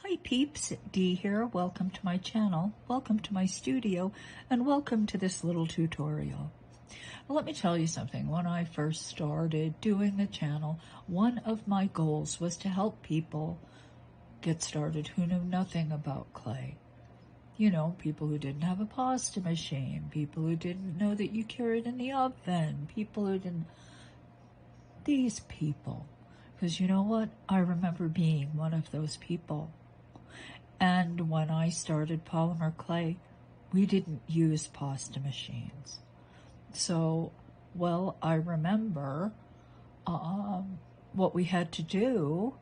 Hi peeps, Dee here. Welcome to my channel, welcome to my studio, and welcome to this little tutorial. Well, let me tell you something. When I first started doing the channel, one of my goals was to help people get started who knew nothing about clay. You know, people who didn't have a pasta machine, people who didn't know that you cure it in the oven, people who didn't... These people. Because you know what? I remember being one of those people. And when I started Polymer Clay, we didn't use pasta machines. So, well, I remember what we had to do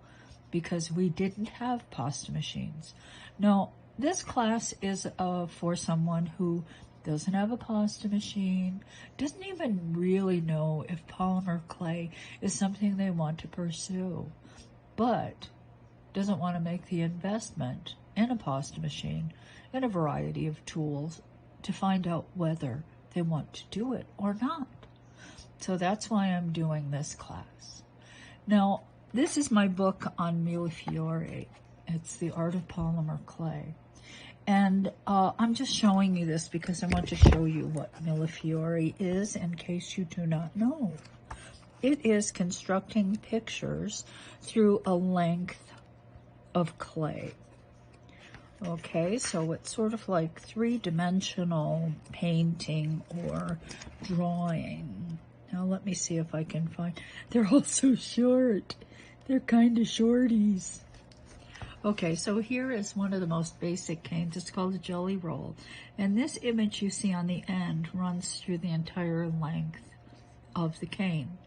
because we didn't have pasta machines. Now, this class is for someone who doesn't have a pasta machine, doesn't even really know if polymer clay is something they want to pursue, but doesn't want to make the investment in a pasta machine and a variety of tools to find out whether they want to do it or not. So that's why I'm doing this class. Now, this is my book on Millefiori. It's The Art of Polymer Clay. And I'm just showing you this because I want to show you what Millefiori is in case you do not know. It is constructing pictures through a length of clay. Okay, so it's sort of like three-dimensional painting or drawing. Now let me see if I can find... They're all so short. They're kind of shorties. Okay, so here is one of the most basic canes. It's called a jelly roll. And this image you see on the end runs through the entire length of the cane.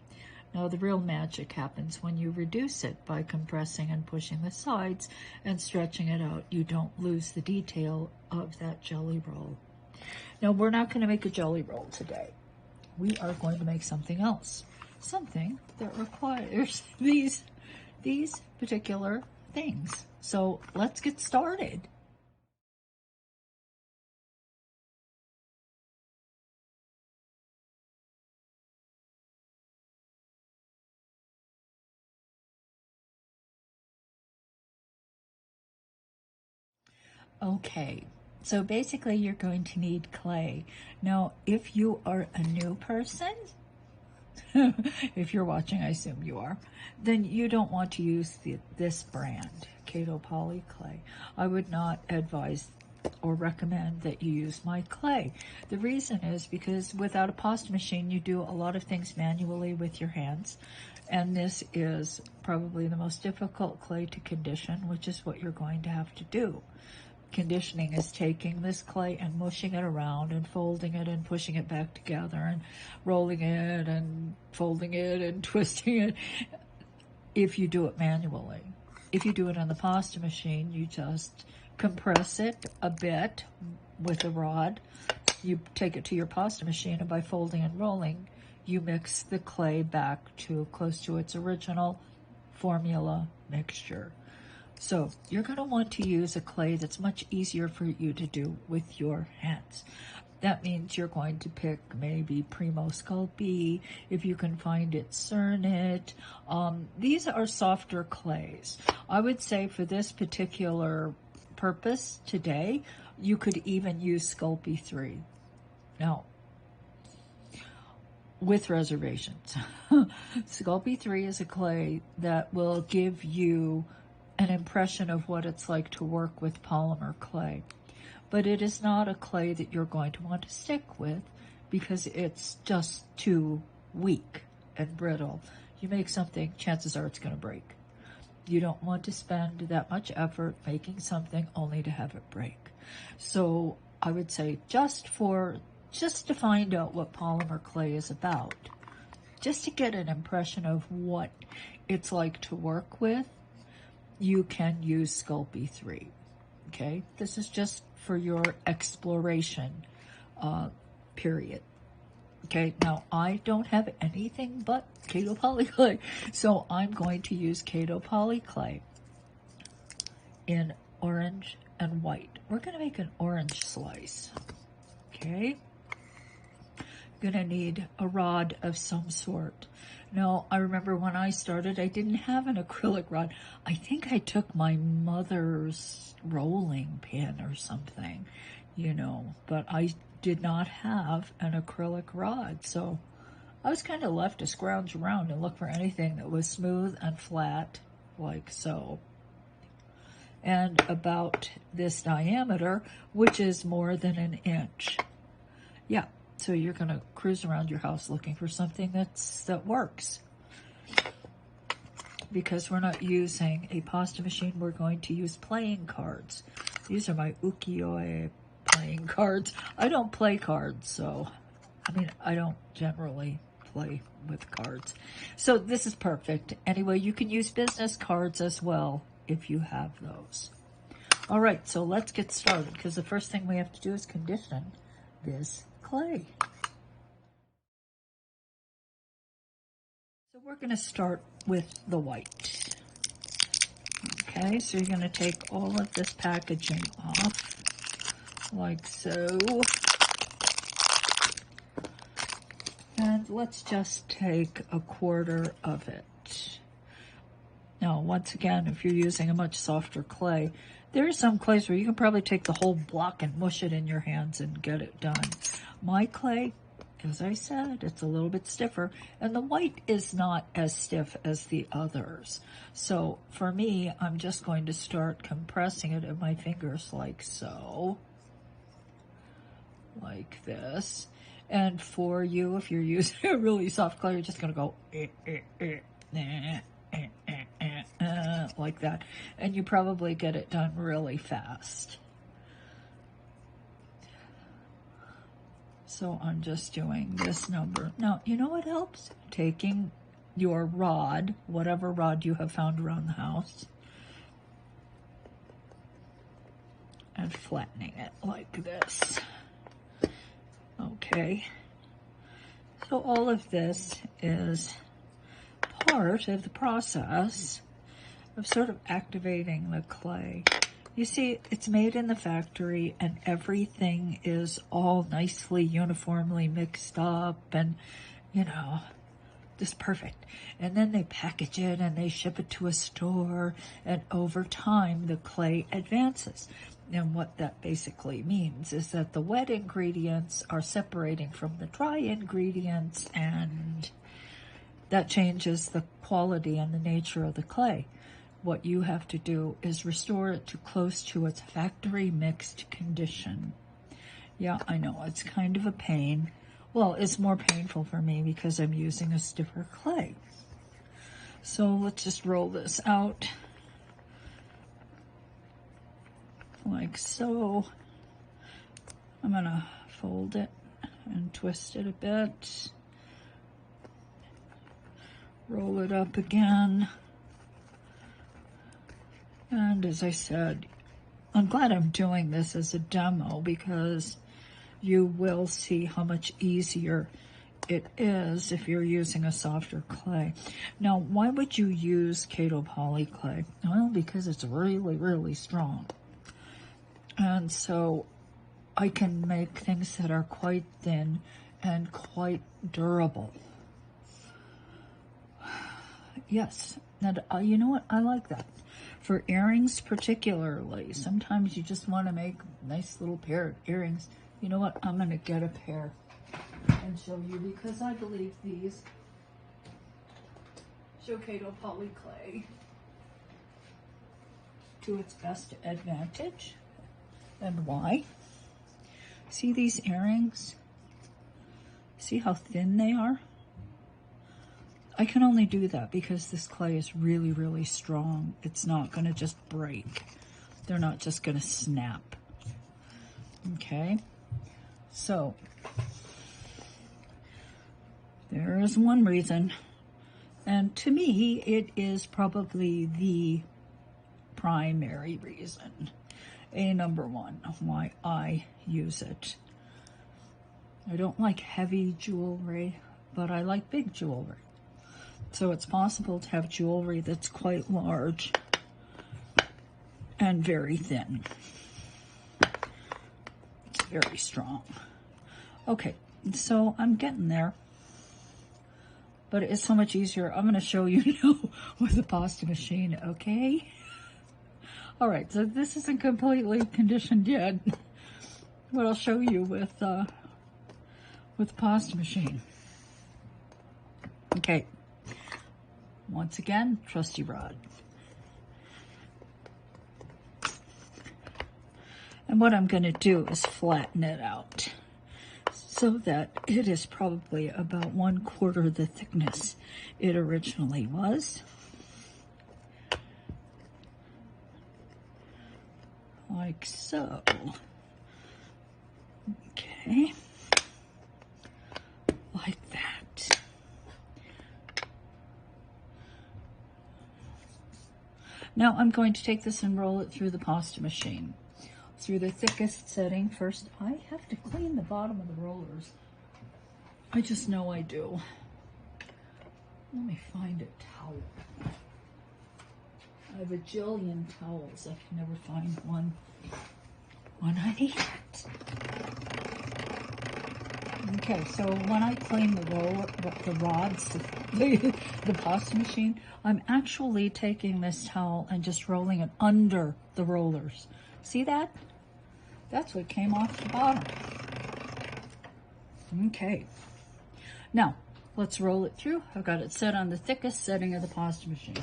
Now, the real magic happens when you reduce it by compressing and pushing the sides and stretching it out. You don't lose the detail of that jelly roll. Now, we're not going to make a jelly roll today. We are going to make something else. Something that requires these particular things. So let's get started. Okay, so basically you're going to need clay. Now, if you are a new person, if you're watching, I assume you are, then you don't want to use this brand, Kato POLYCLAY. I would not advise or recommend that you use my clay. The reason is because without a pasta machine, you do a lot of things manually with your hands. And this is probably the most difficult clay to condition, which is what you're going to have to do. Conditioning is taking this clay and mushing it around and folding it and pushing it back together and rolling it and folding it and twisting it if you do it manually. If you do it on the pasta machine, you just compress it a bit with a rod. You take it to your pasta machine, and by folding and rolling, you mix the clay back to close to its original formula mixture. So you're going to want to use a clay that's much easier for you to do with your hands. That means you're going to pick maybe Primo Sculpey, if you can find it, Cernit. These are softer clays. I would say for this particular purpose today, you could even use Sculpey 3. Now, with reservations. Sculpey 3 is a clay that will give you an impression of what it's like to work with polymer clay. But it is not a clay that you're going to want to stick with because it's just too weak and brittle. You make something, chances are it's going to break. You don't want to spend that much effort making something only to have it break. So I would say just to find out what polymer clay is about, just to get an impression of what it's like to work with, you can use Sculpey 3, okay? This is just for your exploration period, okay? Now, I don't have anything but Kato POLYCLAY, so I'm going to use Kato POLYCLAY in orange and white. We're going to make an orange slice, okay? You're going to need a rod of some sort. No, I remember when I started, I didn't have an acrylic rod. I think I took my mother's rolling pin or something, you know, but I did not have an acrylic rod. So I was kind of left to scrounge around and look for anything that was smooth and flat, like so. And about this diameter, which is more than an inch. Yeah. So you're going to cruise around your house looking for something that works. Because we're not using a pasta machine, we're going to use playing cards. These are my ukiyo-e playing cards. I don't play cards, so, I mean, I don't generally play with cards. So this is perfect. Anyway, you can use business cards as well if you have those. All right, so let's get started, because the first thing we have to do is condition this clay. So we're going to start with the white. Okay, so you're going to take all of this packaging off, like so. And let's just take a quarter of it. Now, once again, if you're using a much softer clay, there are some clays where you can probably take the whole block and mush it in your hands and get it done. My clay, as I said, it's a little bit stiffer, and the white is not as stiff as the others. So for me, I'm just going to start compressing it in my fingers like so, like this. And for you, if you're using a really soft clay, you're just going to go like that, and you probably get it done really fast. So I'm just doing this number. Now, you know what helps? Taking your rod, whatever rod you have found around the house, and flattening it like this. Okay. So all of this is part of the process of sort of activating the clay. You see, it's made in the factory and everything is all nicely uniformly mixed up and, you know, just perfect. And then they package it and they ship it to a store, and over time the clay advances. And what that basically means is that the wet ingredients are separating from the dry ingredients, and that changes the quality and the nature of the clay. What you have to do is restore it to close to its factory mixed condition. Yeah, I know, it's kind of a pain. Well, it's more painful for me because I'm using a stiffer clay. So let's just roll this out like so. I'm gonna fold it and twist it a bit. Roll it up again. And as I said, I'm glad I'm doing this as a demo because you will see how much easier it is if you're using a softer clay. Now, why would you use Kato POLYCLAY? Well, because it's really, really strong. And so I can make things that are quite thin and quite durable. Yes, and you know what? I like that. For earrings particularly, sometimes you just want to make a nice little pair of earrings. You know what? I'm going to get a pair and show you, because I believe these show Kato POLYCLAY to its best advantage. And why? See these earrings? See how thin they are? I can only do that because this clay is really, really strong. It's not going to just break. They're not just going to snap. Okay? So, there is one reason. And to me, it is probably the primary reason. Number one, why I use it. I don't like heavy jewelry, but I like big jewelry. So it's possible to have jewelry that's quite large and very thin. It's very strong. Okay, so I'm getting there. but it's so much easier. I'm going to show you now with the pasta machine, okay? All right, so this isn't completely conditioned yet, but I'll show you with the pasta machine. Okay, once again, trusty rod. And what I'm going to do is flatten it out so that it is probably about 1/4 the thickness it originally was. Like so. Okay. Like that. Now I'm going to take this and roll it through the pasta machine. Through the thickest setting first. I have to clean the bottom of the rollers. I just know I do. Let me find a towel. I have a jillion towels. I can never find one I need. Okay, so when I clean the rods, the pasta machine, I'm actually taking this towel and just rolling it under the rollers. See that? That's what came off the bottom. Okay. Now, let's roll it through. I've got it set on the thickest setting of the pasta machine.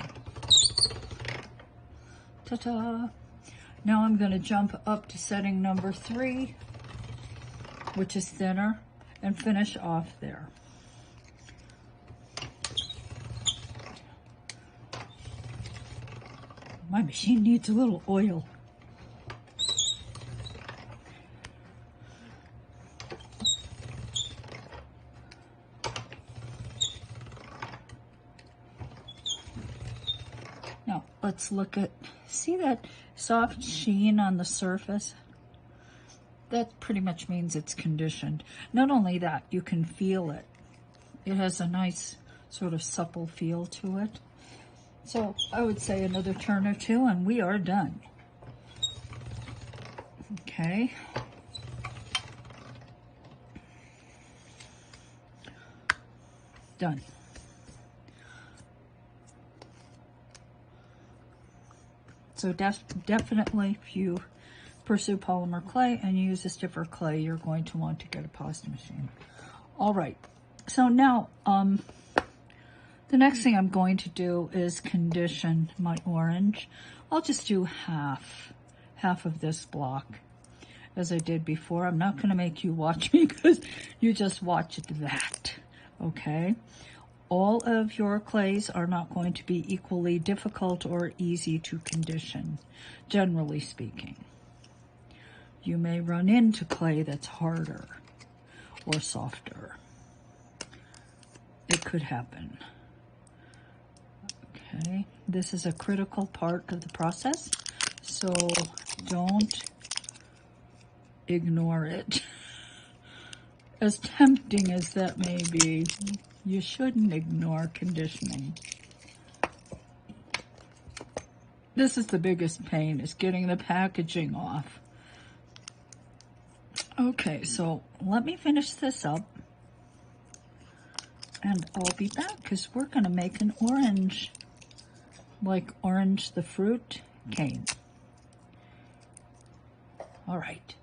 Ta-ta! Now I'm going to jump up to setting number 3, which is thinner, and finish off there. My machine needs a little oil. Now, let's look at, see that soft sheen on the surface? That pretty much means it's conditioned. Not only that, you can feel it. It has a nice sort of supple feel to it. So I would say another turn or two and we are done. Okay. Done. So definitely, if you pursue polymer clay and use a stiffer clay, you're going to want to get a pasta machine. All right. So now, the next thing I'm going to do is condition my orange. I'll just do half of this block, as I did before. I'm not going to make you watch me because you just watched that. Okay. All of your clays are not going to be equally difficult or easy to condition, generally speaking. You may run into clay that's harder or softer. It could happen. Okay, this is a critical part of the process, so don't ignore it. As tempting as that may be, you shouldn't ignore conditioning. This is the biggest pain, is getting the packaging off. Okay, so let me finish this up and I'll be back because we're going to make an orange, like orange the fruit cane. All right.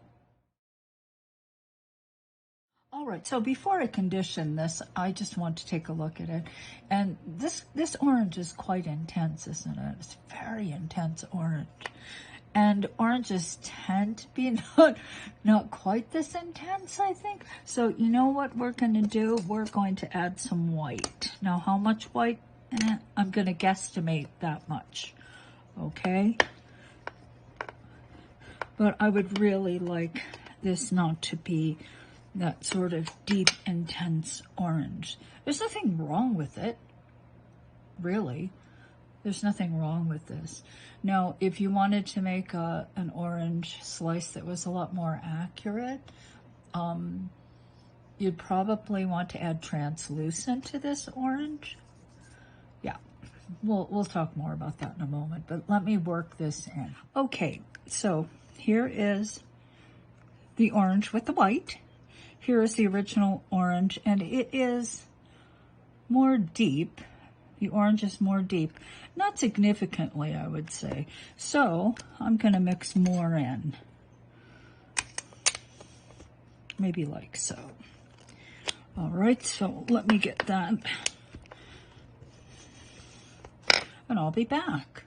All right, so before I condition this, I just want to take a look at it. And this orange is quite intense, isn't it? It's very intense orange. And oranges tend to be not quite this intense, I think. So you know what we're going to do? We're going to add some white. Now, how much white? I'm going to guesstimate that much, okay? But I would really like this not to be that sort of deep, intense orange. There's nothing wrong with it, really. There's nothing wrong with this. Now, if you wanted to make an orange slice that was a lot more accurate, you'd probably want to add translucent to this orange. Yeah, we'll talk more about that in a moment, but let me work this in. Okay, so here is the orange with the white. Here is the original orange, and it is more deep. The orange is more deep. Not significantly, I would say. So I'm going to mix more in. Maybe like so. All right, so let me get that. And I'll be back.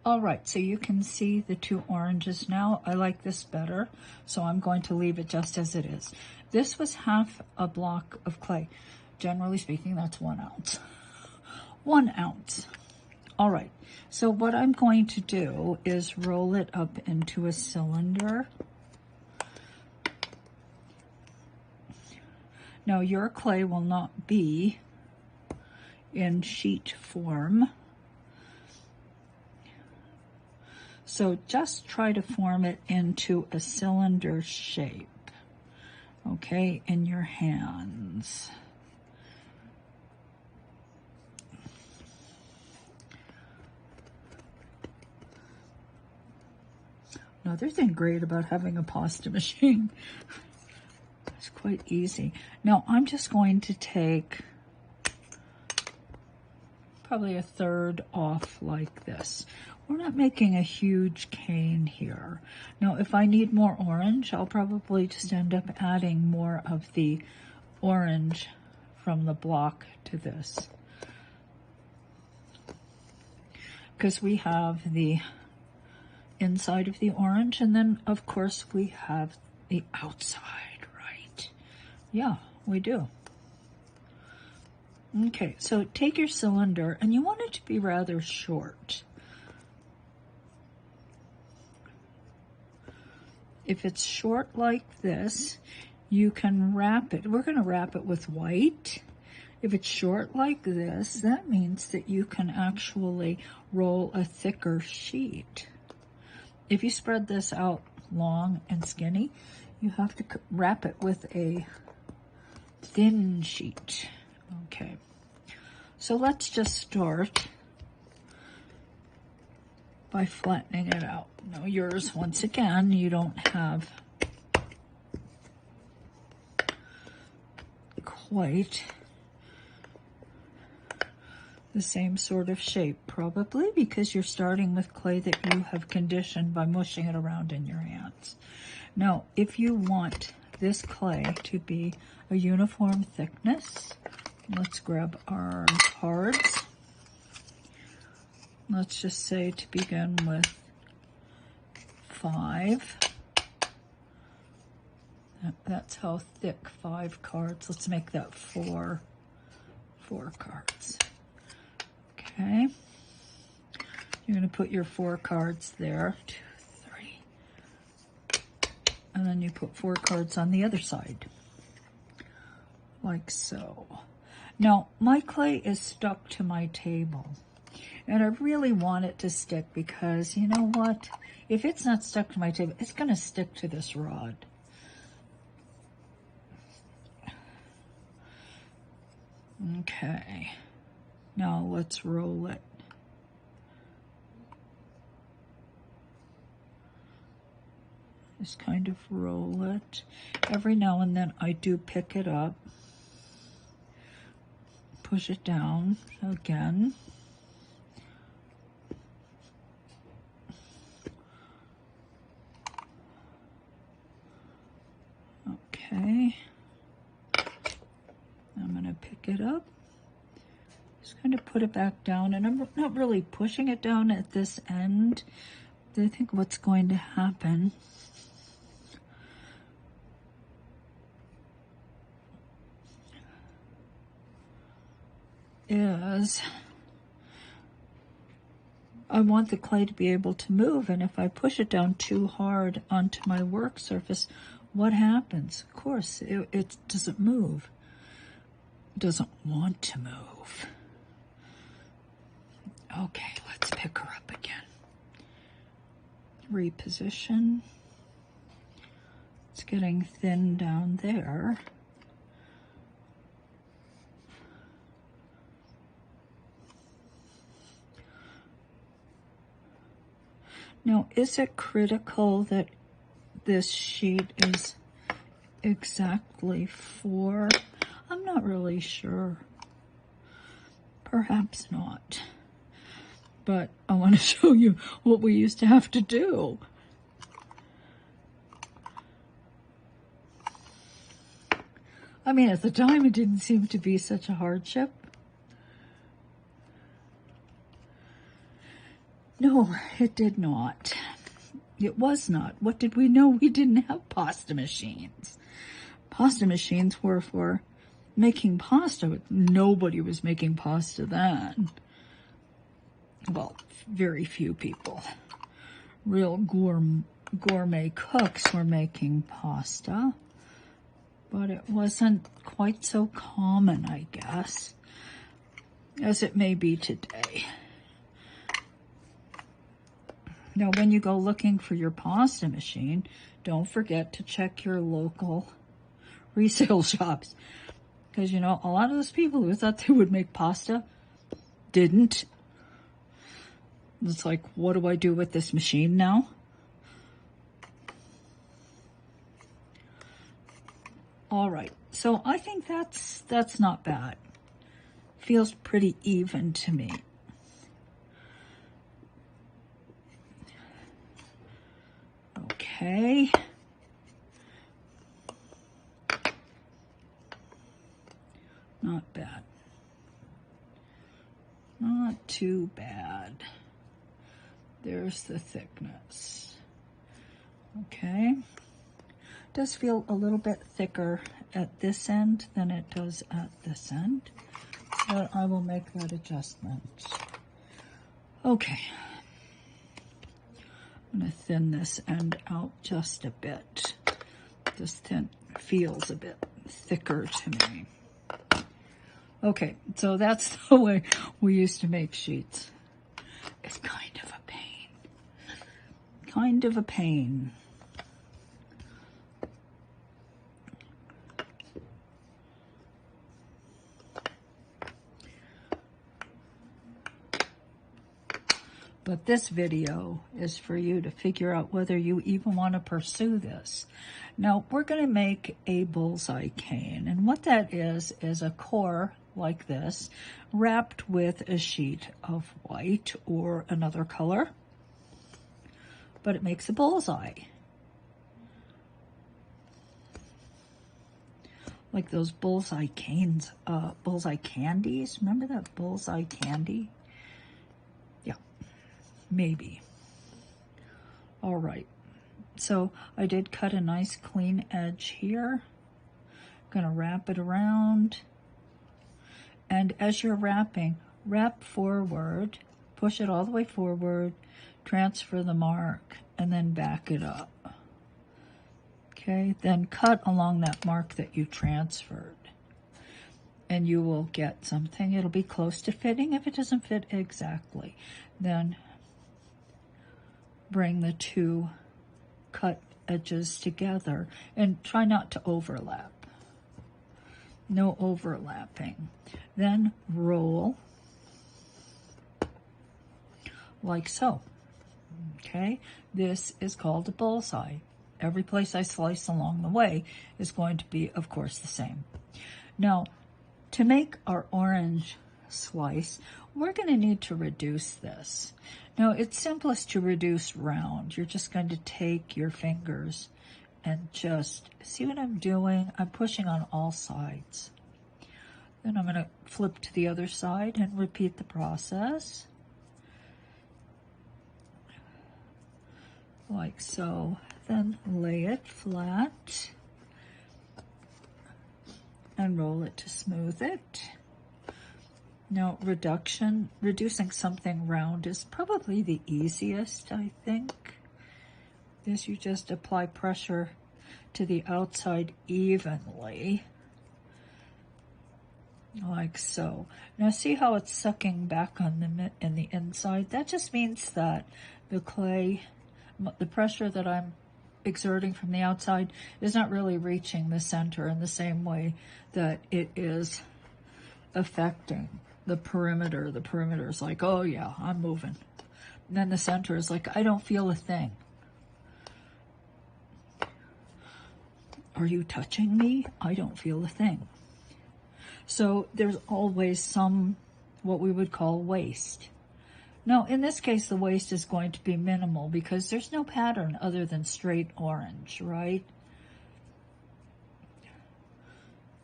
All right, so you can see the two oranges now. I like this better, so I'm going to leave it just as it is. This was half a block of clay. Generally speaking, that's 1 ounce. 1 ounce. All right, so what I'm going to do is roll it up into a cylinder. Now, your clay will not be in sheet form. So just try to form it into a cylinder shape, okay, in your hands. Another thing great about having a pasta machine, it's quite easy. Now I'm just going to take probably a third off like this. We're not making a huge cane here. Now, if I need more orange, I'll probably just end up adding more of the orange from the block to this. Because we have the inside of the orange, and then, of course, we have the outside, right? Yeah, we do. Okay, so take your cylinder, and you want it to be rather short. If it's short like this, you can wrap it. We're going to wrap it with white. If it's short like this, that means that you can actually roll a thicker sheet. If you spread this out long and skinny, you have to wrap it with a thin sheet. Okay, so let's just start by flattening it out. Now yours, once again, you don't have quite the same sort of shape, probably because you're starting with clay that you have conditioned by mushing it around in your hands. Now, if you want this clay to be a uniform thickness, let's grab our cards. Let's just say to begin with 5. That's how thick 5 cards. Let's make that 4 cards. Okay. You're going to put your 4 cards there. 2, 3. And then you put 4 cards on the other side. Like so. Now, my clay is stuck to my table. And I really want it to stick because, you know what? If it's not stuck to my table, it's going to stick to this rod. Okay. Now let's roll it. Just kind of roll it. Every now and then I do pick it up. Push it down again. Okay. I'm going to pick it up. Just kind of put it back down, and I'm not really pushing it down at this end. I think what's going to happen is I want the clay to be able to move, and if I push it down too hard onto my work surface, what happens? Of course, it doesn't move. It doesn't want to move. Okay, let's pick her up again. Reposition. It's getting thin down there. Now, is it critical that this sheet is exactly for. I'm not really sure. Perhaps not. But I want to show you what we used to have to do. I mean, at the time, it didn't seem to be such a hardship. No, it did not. It was not. What did we know? We didn't have pasta machines. Pasta machines were for making pasta, but nobody was making pasta then. Well, very few people. Real gourmet cooks were making pasta, but it wasn't quite so common, I guess, as it may be today. Now, when you go looking for your pasta machine, don't forget to check your local resale shops. Because, you know, a lot of those people who thought they would make pasta didn't. It's like, what do I do with this machine now? All right, so I think that's not bad. Feels pretty even to me. Okay. Not bad. Not too bad. There's the thickness. Okay. Does feel a little bit thicker at this end than it does at this end, but I will make that adjustment. Okay. I'm going to thin this end out just a bit. This feels a bit thicker to me. Okay, so that's the way we used to make sheets. It's kind of a pain. Kind of a pain. But this video is for you to figure out whether you even want to pursue this. Now, we're going to make a bullseye cane. And what that is a core like this, wrapped with a sheet of white or another color. But it makes a bullseye. Like those bullseye canes, bullseye candies. Remember that bullseye candy? Maybe. All right. So I did cut a nice clean edge here. Gonna wrap it around. And as you're wrapping, wrap forward, push it all the way forward, transfer the mark, and then back it up. Okay, then cut along that mark that you transferred. And you will get something. It'll be close to fitting. If it doesn't fit exactly, then bring the two cut edges together and try not to overlap. No overlapping. Then roll like so. Okay, this is called a bullseye. Every place I slice along the way is going to be, of course, the same. Now, to make our orange slice, we're going to need to reduce this. Now, it's simplest to reduce round. You're just going to take your fingers and just, see what I'm doing? I'm pushing on all sides. Then I'm going to flip to the other side and repeat the process. Like so. Then lay it flat and roll it to smooth it. Now, reducing something round is probably the easiest, I think. This, you just apply pressure to the outside evenly, like so. Now, see how it's sucking back on the inside? That just means that the clay, the pressure that I'm exerting from the outside is not really reaching the center in the same way that it is affecting the perimeter. The perimeter is like, oh yeah, I'm moving. And then the center is like, I don't feel a thing. Are you touching me? I don't feel a thing. So there's always some, what we would call waste. Now, in this case, the waste is going to be minimal because there's no pattern other than straight orange, right?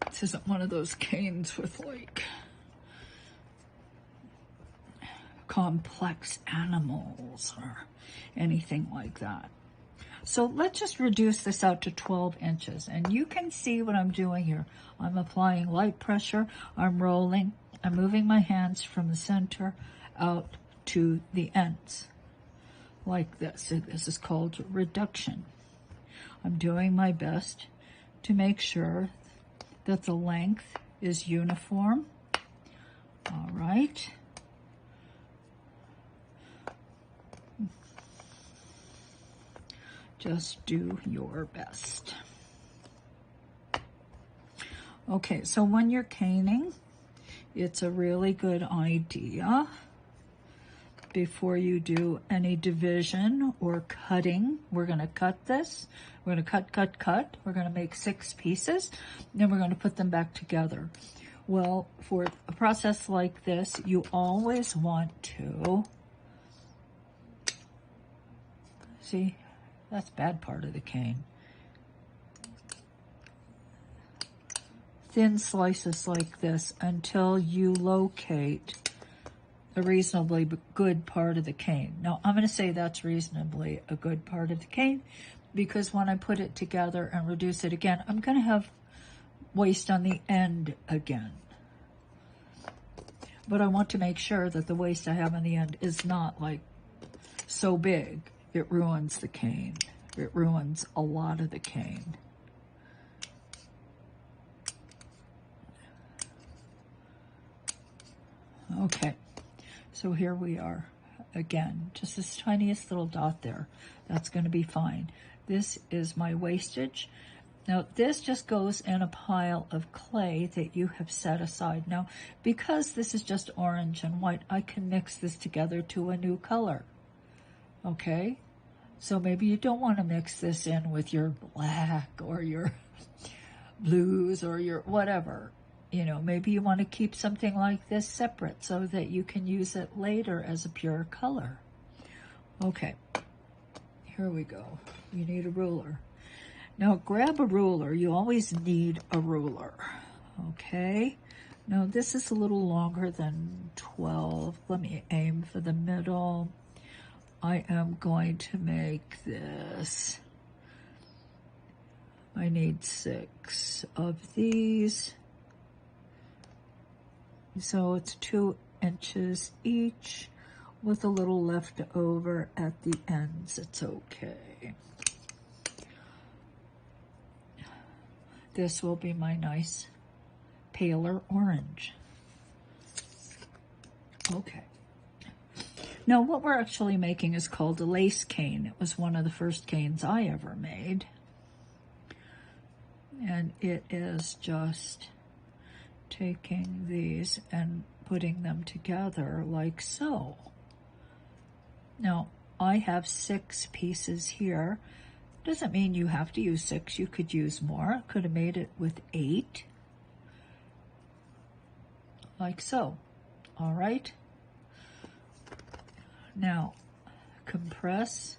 This isn't one of those canes with like complex animals or anything like that. So let's just reduce this out to 12 inches. And you can see what I'm doing here. I'm applying light pressure, I'm rolling, I'm moving my hands from the center out to the ends, like this. This is called reduction. I'm doing my best to make sure that the length is uniform. All right. Just do your best. Okay, so when you're caning, it's a really good idea before you do any division or cutting. We're going to cut this. We're going to cut. We're going to make 6 pieces. Then we're going to put them back together. Well, for a process like this, you always want to, see, that's bad part of the cane. Thin slices like this until you locate a reasonably good part of the cane. Now, I'm going to say that's reasonably a good part of the cane because when I put it together and reduce it again, I'm going to have waste on the end again. But I want to make sure that the waste I have on the end is not like so big it ruins the cane. It ruins a lot of the cane. Okay, so here we are again, just this tiniest little dot there. That's going to be fine. This is my wastage. Now this just goes in a pile of clay that you have set aside. Now, because this is just orange and white, I can mix this together to a new color. Okay, so maybe you don't want to mix this in with your black or your blues or your whatever. You know, maybe you want to keep something like this separate so that you can use it later as a pure color. Okay, here we go. You need a ruler. Now grab a ruler. You always need a ruler. Okay, now this is a little longer than 12. Let me aim for the middle. I am going to make this. I need 6 of these. So it's 2 inches each with a little left over at the ends. It's okay. This will be my nice paler orange. Okay. Now what we're actually making is called a lace cane. It was one of the first canes I ever made. And it is just taking these and putting them together like so. Now, I have 6 pieces here. Doesn't mean you have to use 6. You could use more. Could have made it with 8. Like so. All right. Now, compress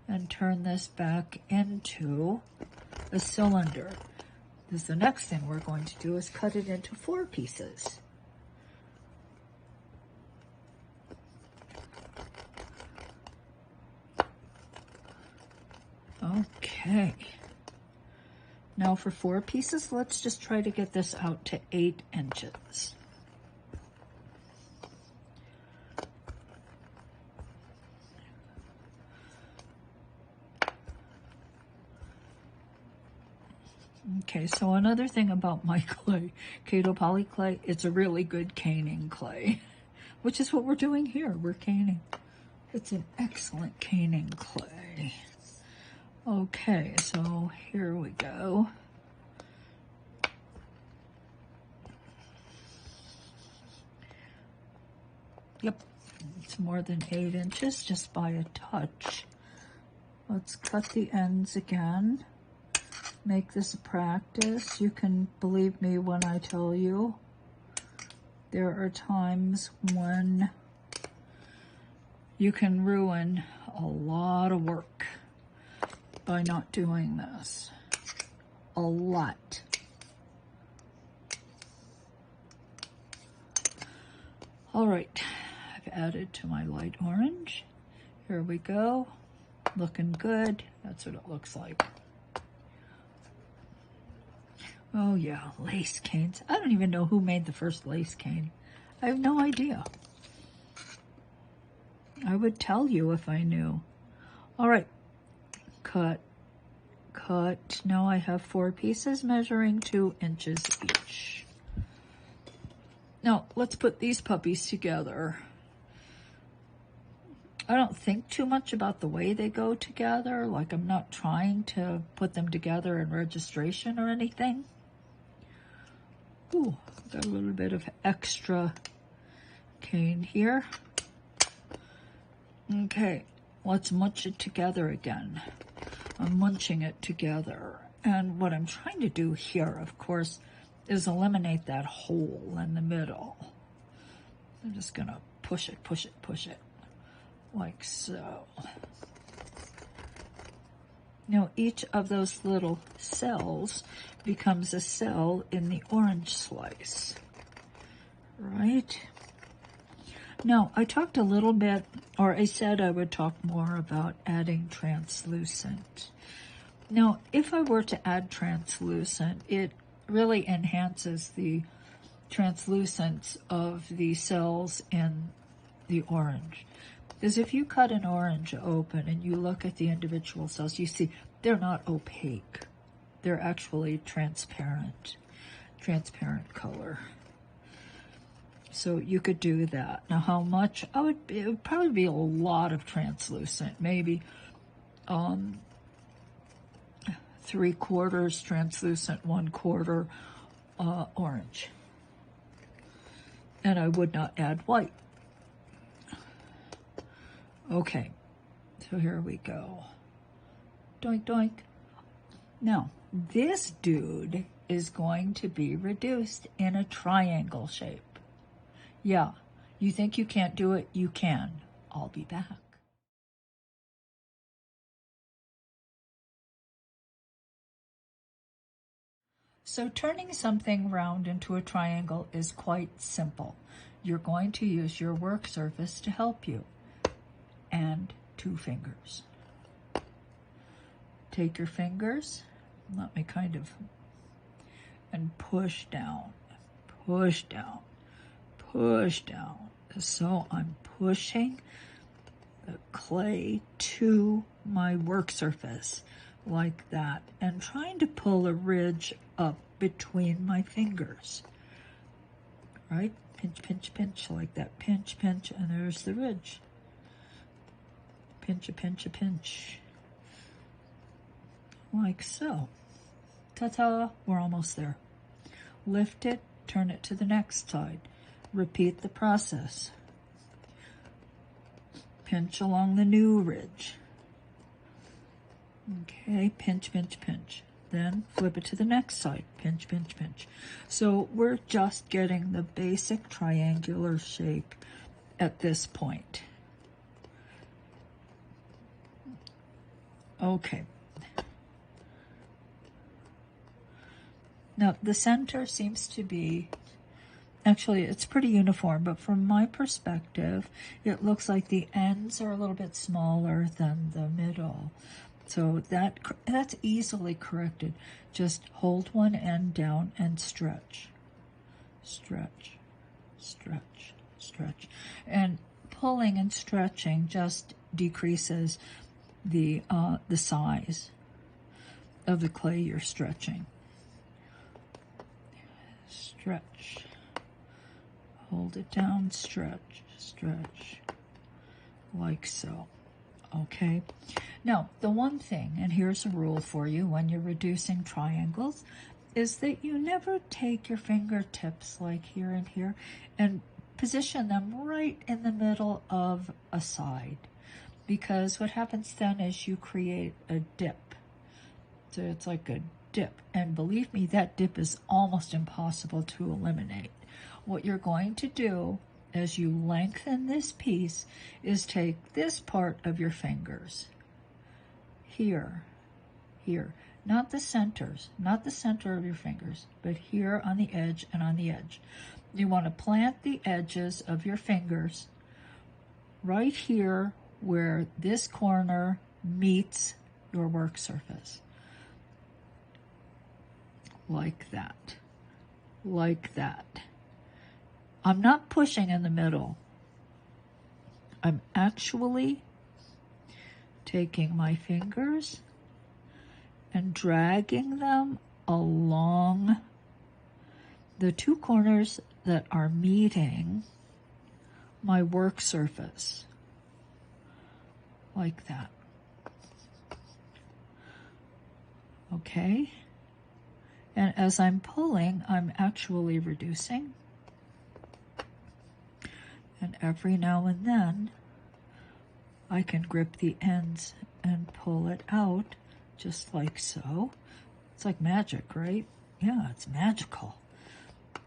and turn this back into a cylinder. Because the next thing we're going to do is cut it into 4 pieces. Okay. Now for 4 pieces, let's just try to get this out to 8 inches. Okay, so another thing about my clay, Kato POLYCLAY, it's a really good caning clay, which is what we're doing here. We're caning. It's an excellent caning clay. Okay, so here we go. Yep, it's more than 8 inches just by a touch. Let's cut the ends again. Make this a practice. You can believe me when I tell you there are times when you can ruin a lot of work by not doing this. A lot. All right, I've added to my light orange. Here we go. Looking good. That's what it looks like. Oh yeah, lace canes. I don't even know who made the first lace cane. I have no idea. I would tell you if I knew. All right, cut, cut. Now I have 4 pieces measuring 2 inches each. Now let's put these puppies together. I don't think too much about the way they go together. Like, I'm not trying to put them together in registration or anything. Ooh, got a little bit of extra cane here. Okay, let's munch it together again. I'm munching it together. And what I'm trying to do here, of course, is eliminate that hole in the middle. I'm just gonna push it, push it, push it, like so. Now each of those little cells becomes a cell in the orange slice, right? Now, I talked a little bit, or I said I would talk more about adding translucent. Now, if I were to add translucent, it really enhances the translucence of the cells in the orange. Because if you cut an orange open and you look at the individual cells, you see they're not opaque. They're actually transparent color. So you could do that. Now how much? It would probably be a lot of translucent, maybe 3/4 translucent, 1/4 orange. And I would not add white. Okay, so here we go. Doink, doink. Now, this dude is going to be reduced in a triangle shape. Yeah, you think you can't do it? You can. I'll be back. So turning something round into a triangle is quite simple. You're going to use your work surface to help you, and 2 fingers. Take your fingers, let me and push down, push down, push down. So I'm pushing the clay to my work surface like that and trying to pull a ridge up between my fingers, right? Pinch, pinch, pinch, like that. Pinch, pinch, and there's the ridge. Pinch, a pinch, a pinch. Like so. Ta-ta, we're almost there. Lift it, turn it to the next side. Repeat the process. Pinch along the new ridge. Okay, pinch, pinch, pinch. Then flip it to the next side. Pinch, pinch, pinch. So we're just getting the basic triangular shape at this point. Okay. Now, the center seems to be, actually, it's pretty uniform, but from my perspective, it looks like the ends are a little bit smaller than the middle. So that's easily corrected. Just hold one end down and stretch. Stretch, stretch, stretch. And pulling and stretching just decreases the size of the clay you're stretching. Stretch, hold it down, stretch, stretch, like so. Okay, now the one thing, and here's a rule for you when you're reducing triangles, is that you never take your fingertips like here and here and position them right in the middle of a side, because what happens then is you create a dip. So it's like a dip. And believe me, that dip is almost impossible to eliminate. What you're going to do as you lengthen this piece is take this part of your fingers, here, not the centers, not the center of your fingers, but here on the edge and on the edge. You want to plant the edges of your fingers right here where this corner meets your work surface. Like that. Like that. I'm not pushing in the middle. I'm actually taking my fingers and dragging them along the two corners that are meeting my work surface. Like that. Okay? And as I'm pulling, I'm actually reducing. And every now and then, I can grip the ends and pull it out, just like so. It's like magic, right? Yeah, it's magical.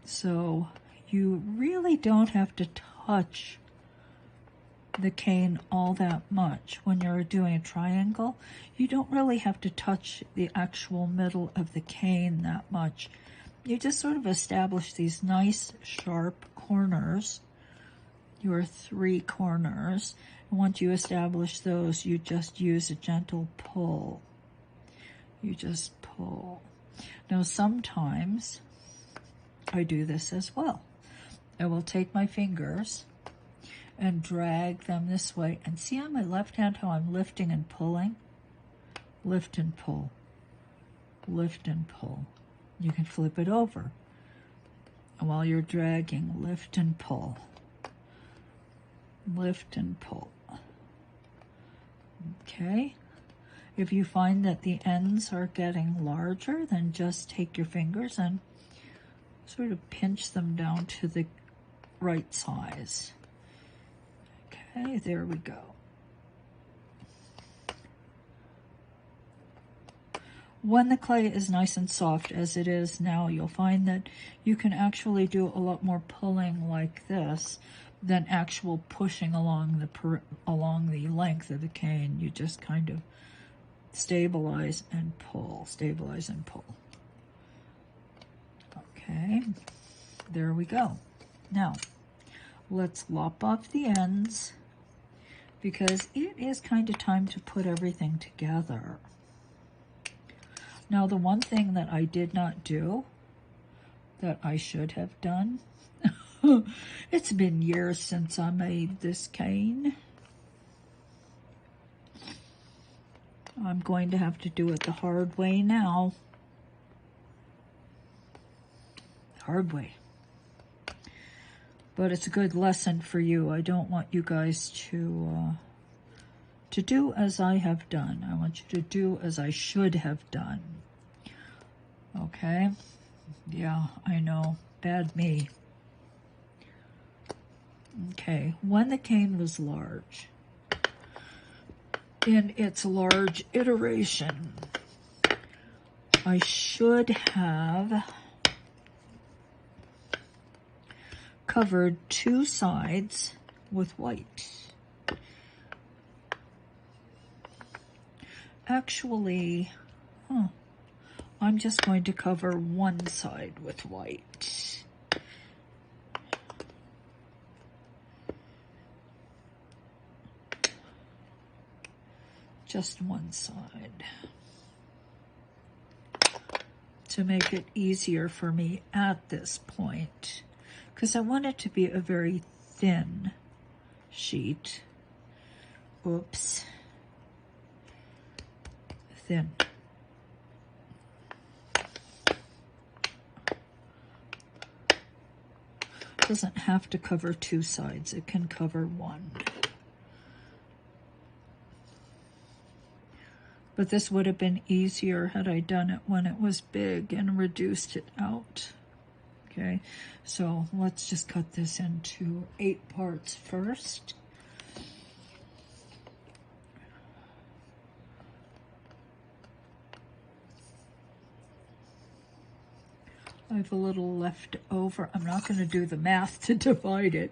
So you really don't have to touch the cane all that much. When you're doing a triangle, you don't really have to touch the actual middle of the cane that much. You just sort of establish these nice sharp corners, your 3 corners. And once you establish those, you just use a gentle pull. You just pull. Now sometimes I do this as well. I will take my fingers and drag them this way. And see on my left hand how I'm lifting and pulling? Lift and pull. Lift and pull. You can flip it over. And while you're dragging, lift and pull. Lift and pull. Okay? If you find that the ends are getting larger, then just take your fingers and sort of pinch them down to the right size. Okay, there we go. When the clay is nice and soft, as it is now, you'll find that you can actually do a lot more pulling like this than actual pushing along the length of the cane. You just kind of stabilize and pull, stabilize and pull. Okay, there we go. Now, let's lop off the ends because it is kind of time to put everything together. Now, the one thing that I did not do that I should have done, it's been years since I made this cane. I'm going to have to do it the hard way now. Hard way. But it's a good lesson for you. I don't want you guys to do as I have done. I want you to do as I should have done. Okay? Yeah, I know. Bad me. Okay, when the cane was large, in its large iteration, I should have covered 2 sides with white. Actually, I'm just going to cover 1 side with white. Just 1 side. To make it easier for me at this point, because I want it to be a very thin sheet. Oops. Thin. It doesn't have to cover 2 sides. It can cover 1. But this would have been easier had I done it when it was big and reduced it out. Okay, so let's just cut this into 8 parts first. I have a little left over. I'm not going to do the math to divide it.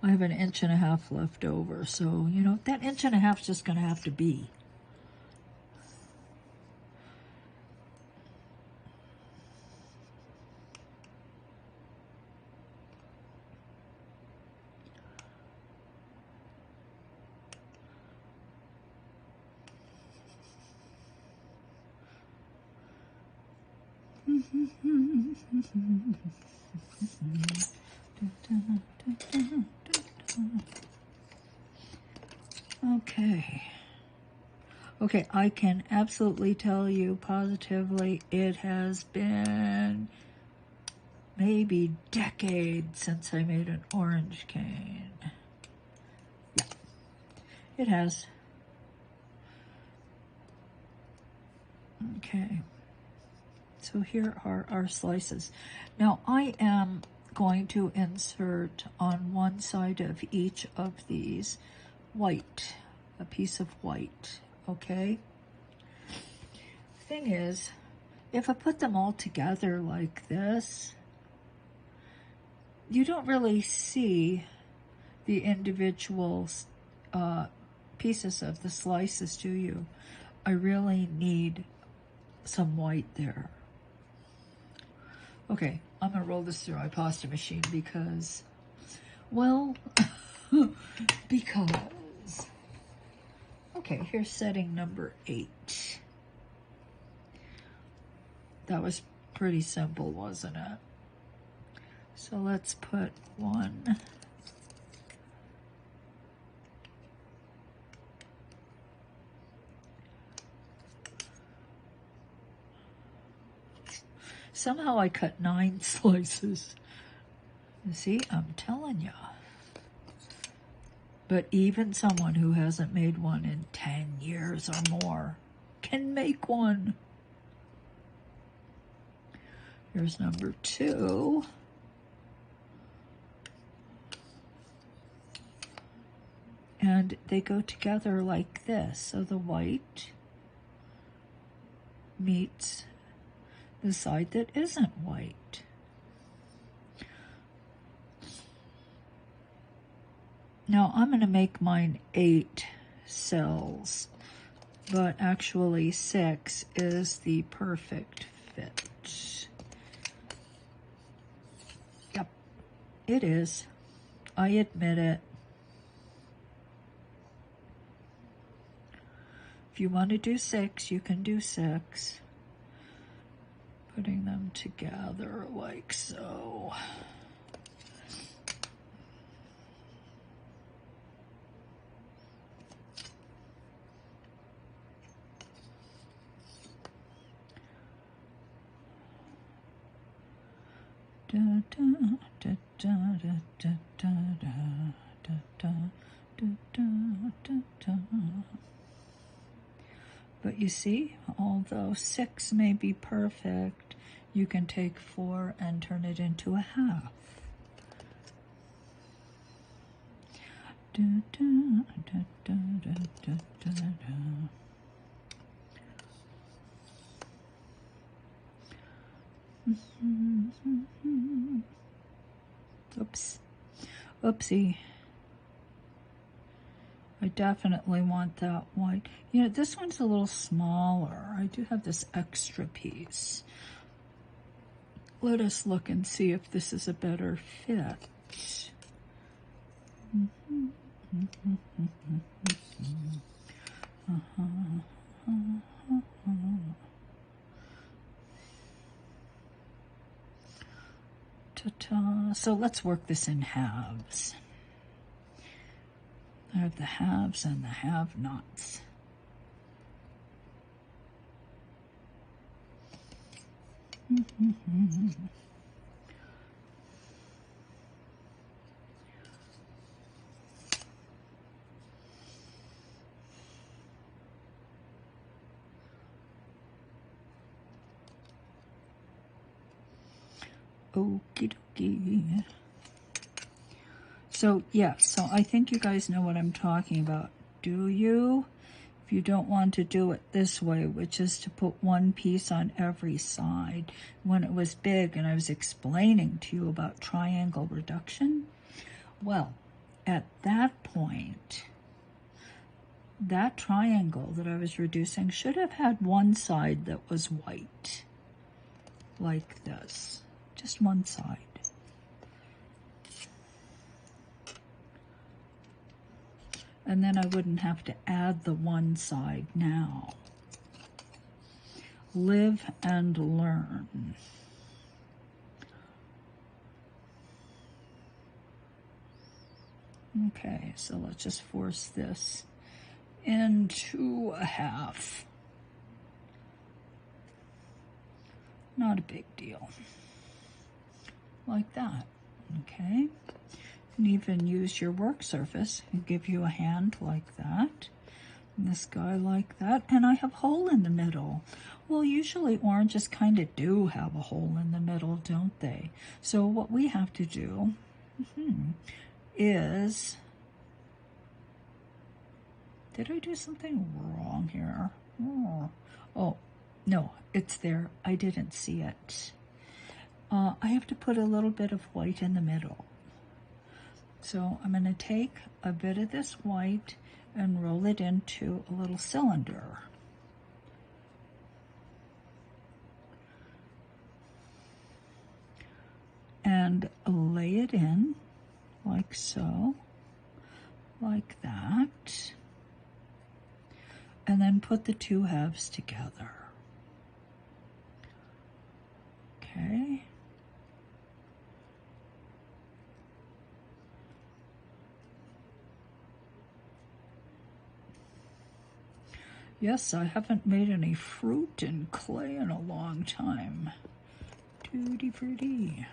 I have 1.5 inches left over. So, you know, that 1.5 inches is just going to have to be. Okay, I can absolutely tell you positively it has been maybe decades since I made an orange cane. Yeah, it has. Okay, so here are our slices. Now I am going to insert on one side of each of these white, a piece of white, okay? Thing is, if I put them all together like this, you don't really see the individual pieces of the slices, do you? I really need some white there. Okay, I'm gonna roll this through my pasta machine because, well, because, okay, here's setting number 8. That was pretty simple, wasn't it? So let's put 1. Somehow I cut 9 slices. You see, I'm telling you. But even someone who hasn't made one in 10 years or more can make one. Here's number 2. And they go together like this. So the white meets the side that isn't white. Now I'm going to make mine 8 cells, but actually 6 is the perfect fit. Yep, it is. I admit it. If you want to do 6, you can do 6. Putting them together like so. Da, da, da, da, da, da, da, da, da, da, da, da. But you see, although 6 may be perfect, you can take 4 and turn it into a half. Da, da, da, da, da, da, da, da. Oops. Oopsie. I definitely want that white. You know, this one's a little smaller. I do have this extra piece. Let us look and see if this is a better fit. Ta-ta. So let's work this in halves. I have the haves and the have-nots. Okie dokie. So, yeah, so I think you guys know what I'm talking about. Do you? If you don't want to do it this way, which is to put one piece on every side, when it was big and I was explaining to you about triangle reduction, well, at that point, that triangle that I was reducing should have had one side that was white, like this, just one side. And then I wouldn't have to add the one side now. Live and learn. Okay, so let's just force this into a half. Not a big deal. Like that, okay? You can even use your work surface and give you a hand like that. And this guy like that, and I have a hole in the middle. Well, usually oranges kind of do have a hole in the middle, don't they? So what we have to do is, did I do something wrong here? Oh, no, it's there. I didn't see it. I have to put a little bit of white in the middle. So I'm going to take a bit of this white and roll it into a little cylinder. And lay it in like so, like that. And then put the two halves together. Okay. Yes, I haven't made any fruit and clay in a long time. Tutti frutti.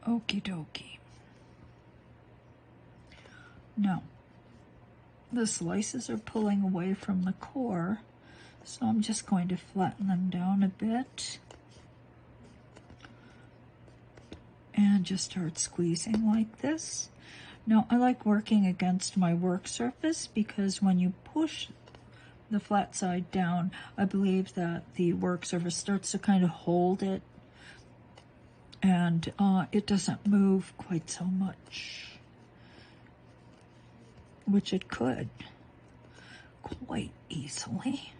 Okie dokie. Now, the slices are pulling away from the core, so I'm just going to flatten them down a bit. And just start squeezing like this. Now, I like working against my work surface because when you push the flat side down, I believe that the work surface starts to kind of hold it, and it doesn't move quite so much, which it could quite easily.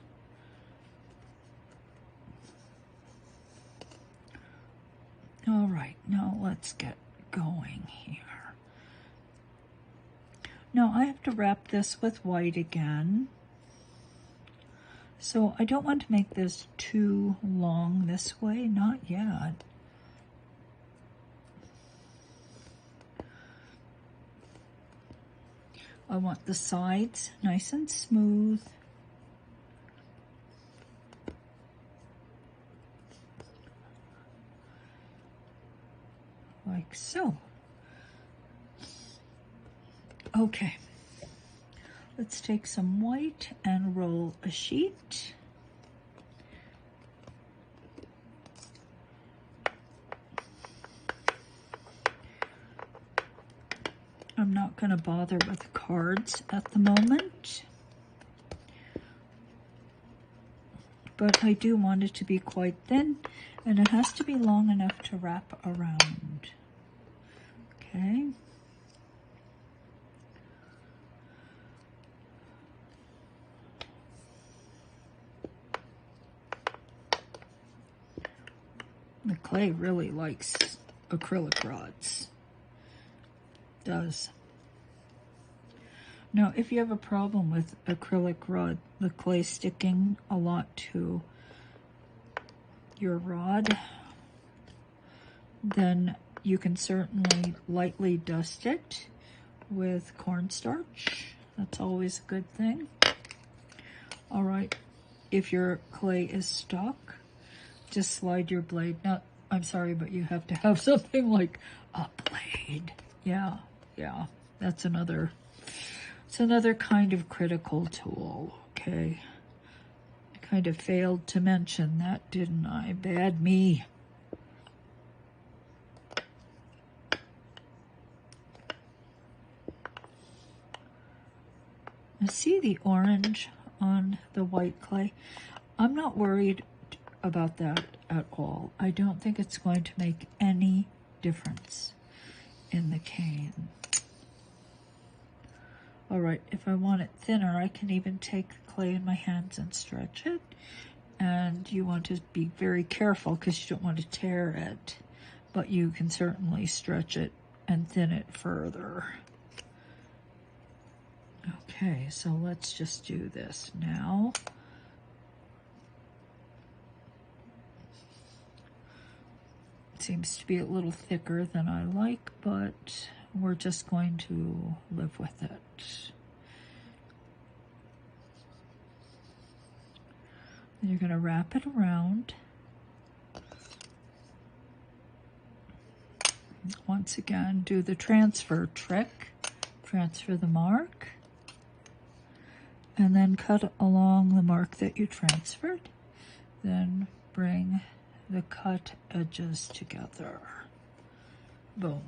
All right, now let's get going here. Now I have to wrap this with white again. So I don't want to make this too long this way, not yet. I want the sides nice and smooth. Like so. Okay, let's take some white and roll a sheet. I'm not going to bother with cards at the moment, but I do want it to be quite thin, and it has to be long enough to wrap around. Okay. The clay really likes acrylic rods. Does. Now, if you have a problem with acrylic rod, the clay sticking a lot to your rod, then you can certainly lightly dust it with cornstarch. That's always a good thing. All right, if your clay is stuck, just slide your blade. Now, I'm sorry, but you have to have something like a blade. Yeah, that's another kind of critical tool, okay? I kind of failed to mention that, didn't I? Bad me. Now see the orange on the white clay? I'm not worried about that at all. I don't think it's going to make any difference in the cane. All right, if I want it thinner, I can even take the clay in my hands and stretch it. And you want to be very careful because you don't want to tear it, but you can certainly stretch it and thin it further. Okay, so let's just do this now. It seems to be a little thicker than I like, but we're just going to live with it. And you're going to wrap it around. Once again, do the transfer trick. Transfer the mark. And then cut along the mark that you transferred. Then bring the cut edges together. Boom.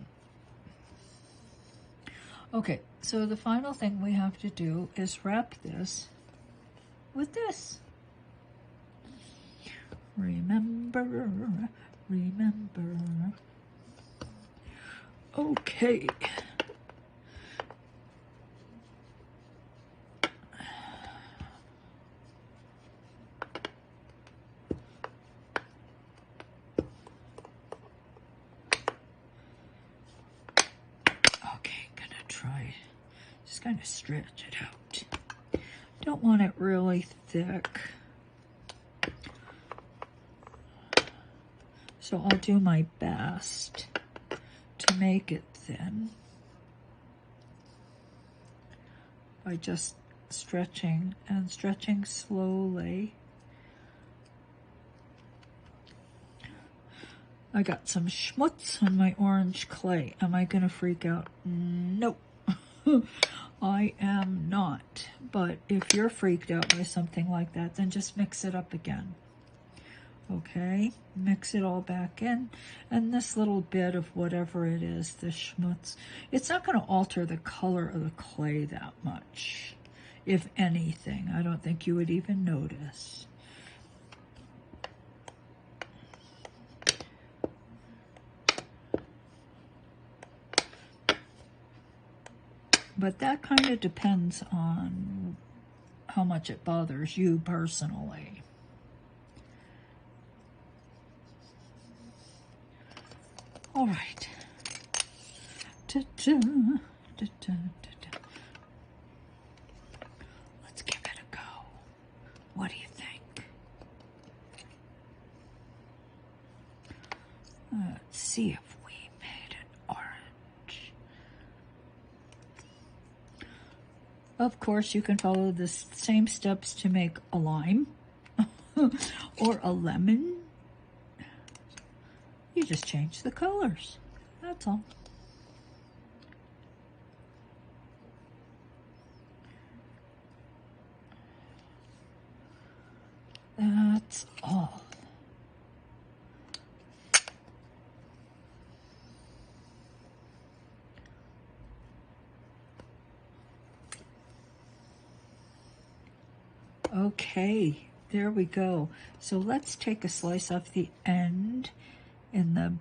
Okay, so the final thing we have to do is wrap this with this. Remember, remember. Okay. Just kind of stretch it out. Don't want it really thick. So I'll do my best to make it thin by just stretching and stretching slowly. I got some schmutz on my orange clay. Am I gonna freak out? Nope. I am not. But if you're freaked out by something like that, then just mix it up again. Okay, mix it all back in. And this little bit of whatever it is, the schmutz, it's not going to alter the color of the clay that much. If anything, I don't think you would even notice. But that kind of depends on how much it bothers you personally. All right. Da-da, da-da, da-da. Let's give it a go. What do you think? Let's see if we made it orange. Of course, you can follow the same steps to make a lime or a lemon. You just change the colors. That's all. That's all. Okay, there we go. So let's take a slice off the end in the,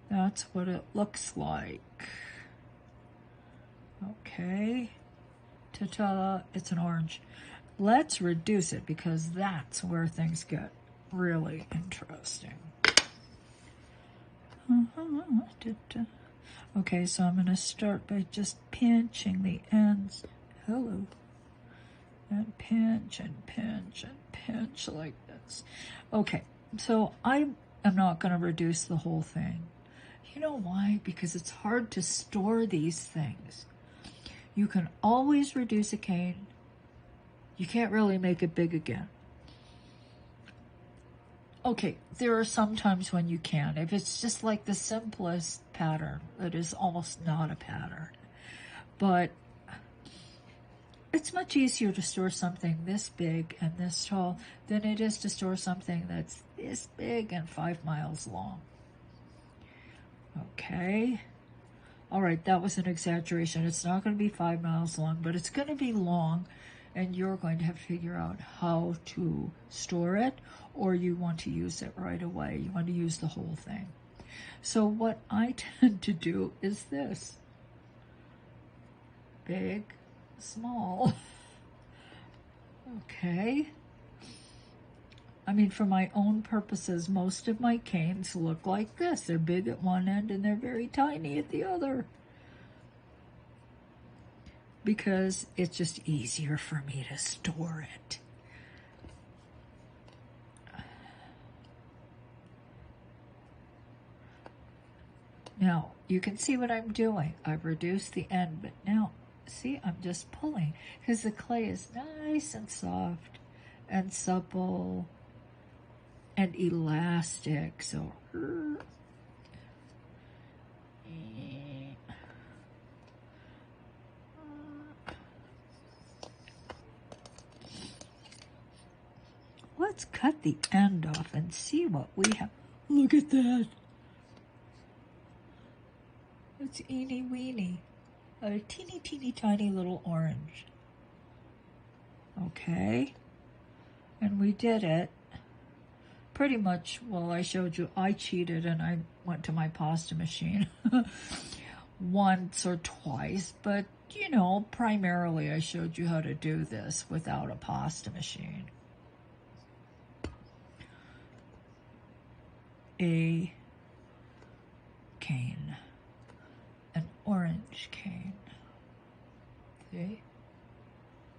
that's what it looks like. Okay, ta-ta, it's an orange. Let's reduce it because that's where things get really interesting. Okay, so I'm going to start by just pinching the ends. Hello. And pinch and pinch and pinch like this. Okay, so I am not going to reduce the whole thing. You know why? Because it's hard to store these things. You can always reduce a cane. You can't really make it big again. Okay, there are some times when you can. If it's just like the simplest pattern, that is almost not a pattern. But it's much easier to store something this big and this tall than it is to store something that's this big and 5 miles long. Okay, All right, that was an exaggeration. It's not going to be 5 miles long, but it's going to be long, and you're going to have to figure out how to store it, or you want to use it right away. You want to use the whole thing. So what I tend to do is this. Big, small. Okay. I mean, for my own purposes, most of my canes look like this. They're big at one end and they're very tiny at the other. Because it's just easier for me to store it. Now, you can see what I'm doing. I've reduced the end, but now, see, I'm just pulling because the clay is nice and soft and supple and elastic. So, let's cut the end off and see what we have. Look at that. It's eeny weeny. A teeny, teeny, tiny little orange. Okay. And we did it pretty much, well, I showed you, I cheated and I went to my pasta machine once or twice, but you know, primarily I showed you how to do this without a pasta machine. A cane. An orange cane. See?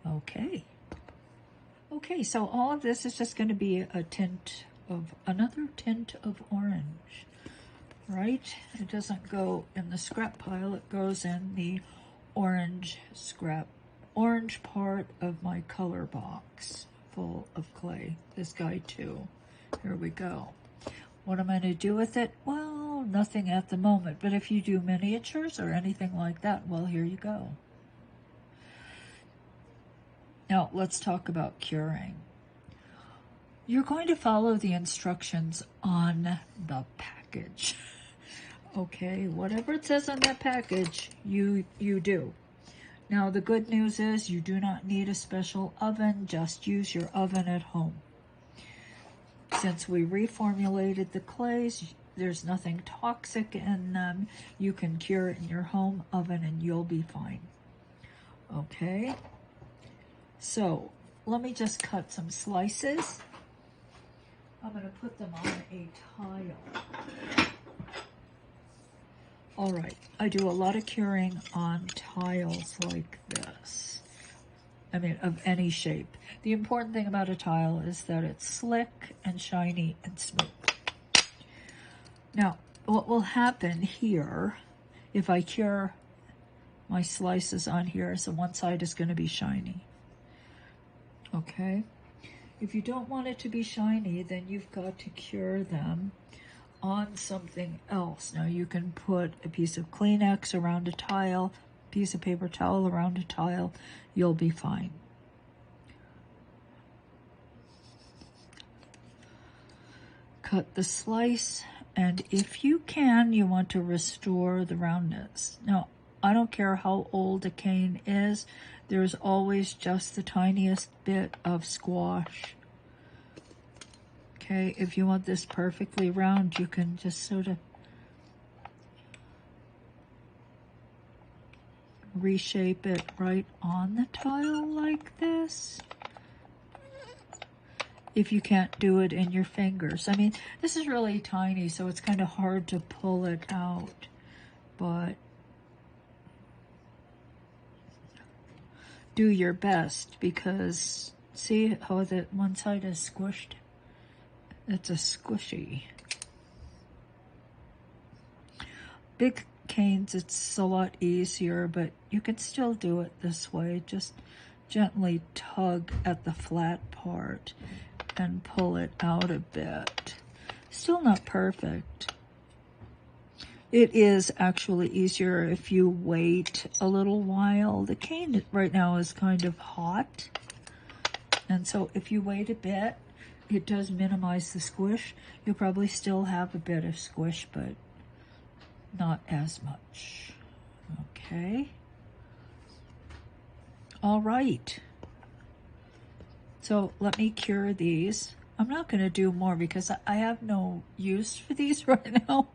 Okay. Okay, so all of this is just going to be a tint of, another tint of orange, right? It doesn't go in the scrap pile, it goes in the orange scrap, orange part of my color box full of clay. This guy too. Here we go. What am I going to do with it? Well, nothing at the moment, but if you do miniatures or anything like that, well, here you go. Now, let's talk about curing. You're going to follow the instructions on the package. Okay, whatever it says on that package, you do. Now, the good news is you do not need a special oven, just use your oven at home. Since we reformulated the clays, there's nothing toxic in them. You can cure it in your home oven and you'll be fine. Okay, so let me just cut some slices. I'm going to put them on a tile. All right, I do a lot of curing on tiles like this. I mean, of any shape. The important thing about a tile is that it's slick and shiny and smooth. Now, what will happen here, if I cure my slices on here, is one side is going to be shiny. Okay? If you don't want it to be shiny, then you've got to cure them on something else. Now, you can put a piece of Kleenex around a tile, piece of paper towel around a tile, you'll be fine. Cut the slice, and if you can, you want to restore the roundness. Now, I don't care how old a cane is, there's always just the tiniest bit of squash. Okay, if you want this perfectly round, you can just sort of reshape it right on the tile like this. If you can't do it in your fingers. I mean, this is really tiny, so it's kind of hard to pull it out, but do your best, because see how the one side is squished? It's a squishy. Big canes, it's a lot easier, but you can still do it this way. Just gently tug at the flat part and pull it out a bit. Still not perfect. It is actually easier if you wait a little while. The cane right now is kind of hot, and so if you wait a bit, it does minimize the squish. You'll probably still have a bit of squish, but not as much. Okay. All right. So let me cure these. I'm not going to do more because I have no use for these right now.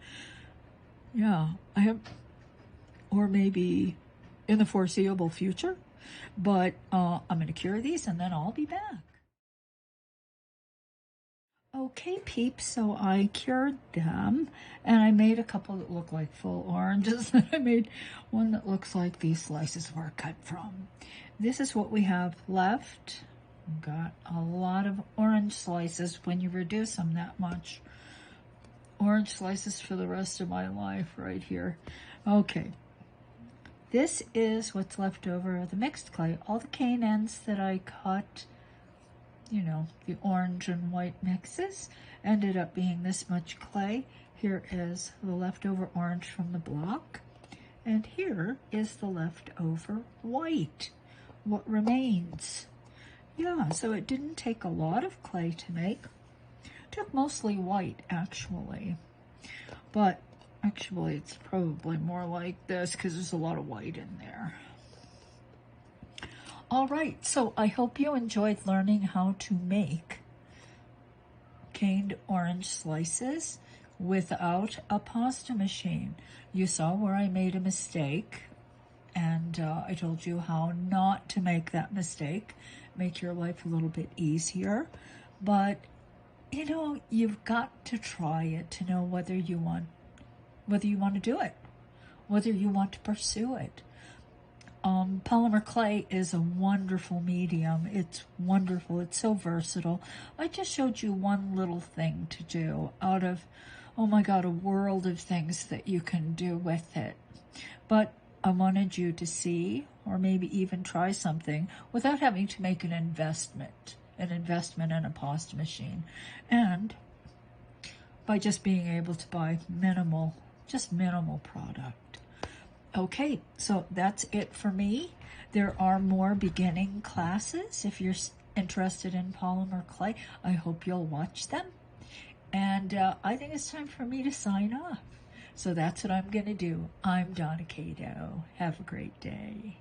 Yeah, I have, or maybe in the foreseeable future. But I'm going to cure these and then I'll be back. Okay, peeps, so I cured them, and I made a couple that look like full oranges, and I made one that looks like these slices were cut from. This is what we have left. We've got a lot of orange slices when you reduce them that much. Orange slices for the rest of my life right here. Okay, this is what's left over of the mixed clay. All the cane ends that I cut, you know, the orange and white mixes, ended up being this much clay. Here is the leftover orange from the block, and here is the leftover white, what remains. Yeah, so it didn't take a lot of clay to make. It took mostly white, actually, but actually it's probably more like this because there's a lot of white in there. All right, so I hope you enjoyed learning how to make caned orange slices without a pasta machine. You saw where I made a mistake, and I told you how not to make that mistake, make your life a little bit easier. But, you know, you've got to try it to know whether you want to do it, whether you want to pursue it. Polymer clay is a wonderful medium. It's wonderful. It's so versatile. I just showed you one little thing to do out of, oh my God, a world of things that you can do with it. But I wanted you to see, or maybe even try something without having to make an investment in a pasta machine. And by just being able to buy minimal product. Okay, so that's it for me. There are more beginning classes. If you're interested in polymer clay, I hope you'll watch them. And I think it's time for me to sign off. So that's what I'm going to do. I'm Donna Kato. Have a great day.